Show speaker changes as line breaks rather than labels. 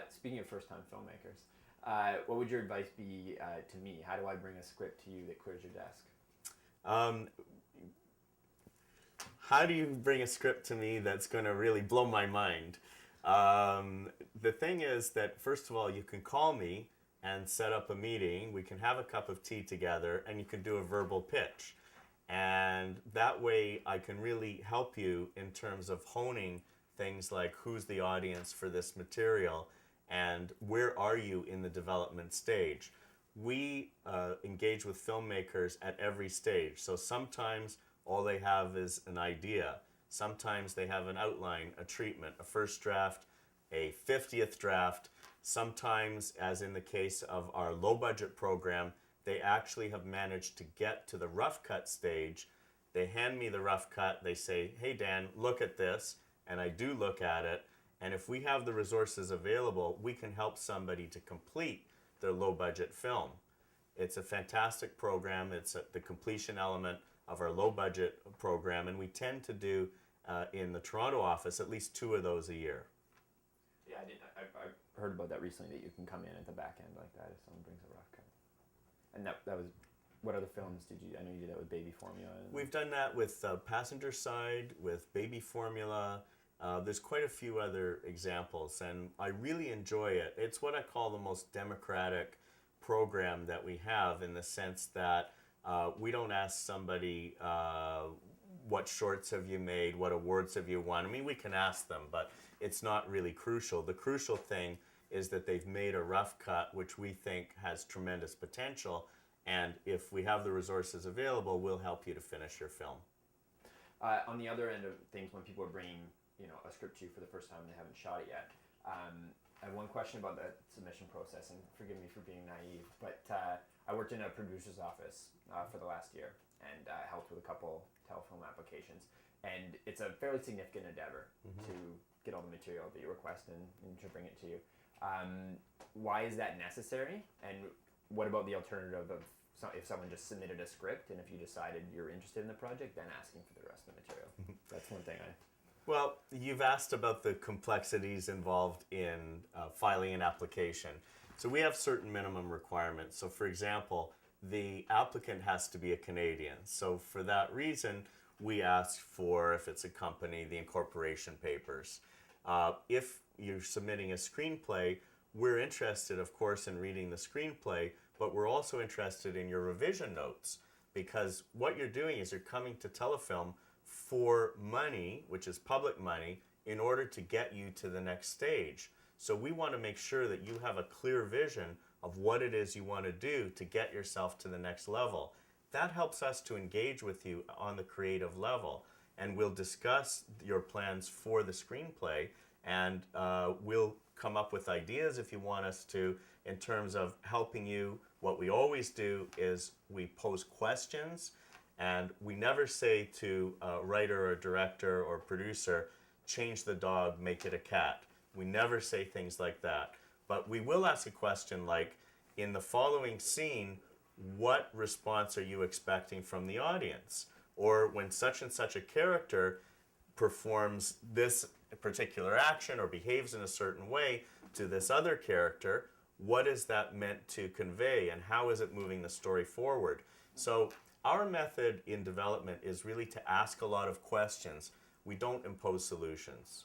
Speaking of first-time filmmakers, what would your advice be to me? How do I bring a script to you that clears your desk?
Um, how do you bring a script to me that's going to really blow my mind? The thing is that, first of all, you can call me and set up a meeting. We can have a cup of tea together, and you can do a verbal pitch. And that way, I can really help you in terms of honing things like who's the audience for this material and where are you in the development stage. We engage with filmmakers at every stage. So sometimes all they have is an idea. Sometimes they have an outline, a treatment, a first draft, a 50th draft. Sometimes, as in the case of our low budget program, they actually have managed to get to the rough cut stage. They hand me the rough cut. They say, hey, Dan, look at this. And I do look at it. And if we have the resources available, we can help somebody to complete their low budget film. It's a fantastic program. It's the completion element of our low budget program. And we tend to do in the Toronto office at least 2 of those a year.
Yeah, I heard about that recently, that you can come in at the back end like that if someone brings a rough cut. And that was, what other films did you, I know you did that with Baby Formula.
We've done that with Passenger Side, with Baby Formula. There's quite a few other examples, and I really enjoy it. It's what I call the most democratic program that we have, in the sense that we don't ask somebody what shorts have you made, what awards have you won. I mean, we can ask them, but it's not really crucial. The crucial thing is that they've made a rough cut, which we think has tremendous potential, and if we have the resources available, we'll help you to finish your film.
On the other end of things, when people are bringing a script to you for the first time and they haven't shot it yet, I have one question about the submission process, and forgive me for being naive, but I worked in a producer's office for the last year, and helped with a couple telefilm applications, and it's a fairly significant endeavor to get all the material that you request and to bring it to you. Why is that necessary, and what about the alternative of if someone just submitted a script and if you decided you're interested in the project, then asking for the rest of the material? That's one thing
Well, you've asked about the complexities involved in filing an application. So we have certain minimum requirements. So for example, the applicant has to be a Canadian. So for that reason, we ask for, if it's a company, the incorporation papers. If you're submitting a screenplay, we're interested, of course, in reading the screenplay, but we're also interested in your revision notes, because what you're doing is you're coming to Telefilm for money, which is public money, in order to get you to the next stage. So we want to make sure that you have a clear vision of what it is you want to do to get yourself to the next level. That helps us to engage with you on the creative level, and we'll discuss your plans for the screenplay, and we'll come up with ideas if you want us to, in terms of helping you. What we always do is we pose questions, and we never say to a writer or director or producer, change the dog, make it a cat. We never say things like that. But we will ask a question like, in the following scene, what response are you expecting from the audience? Or when such and such a character performs this particular action or behaves in a certain way to this other character, what is that meant to convey, and how is it moving the story forward? So our method in development is really to ask a lot of questions. We don't impose solutions.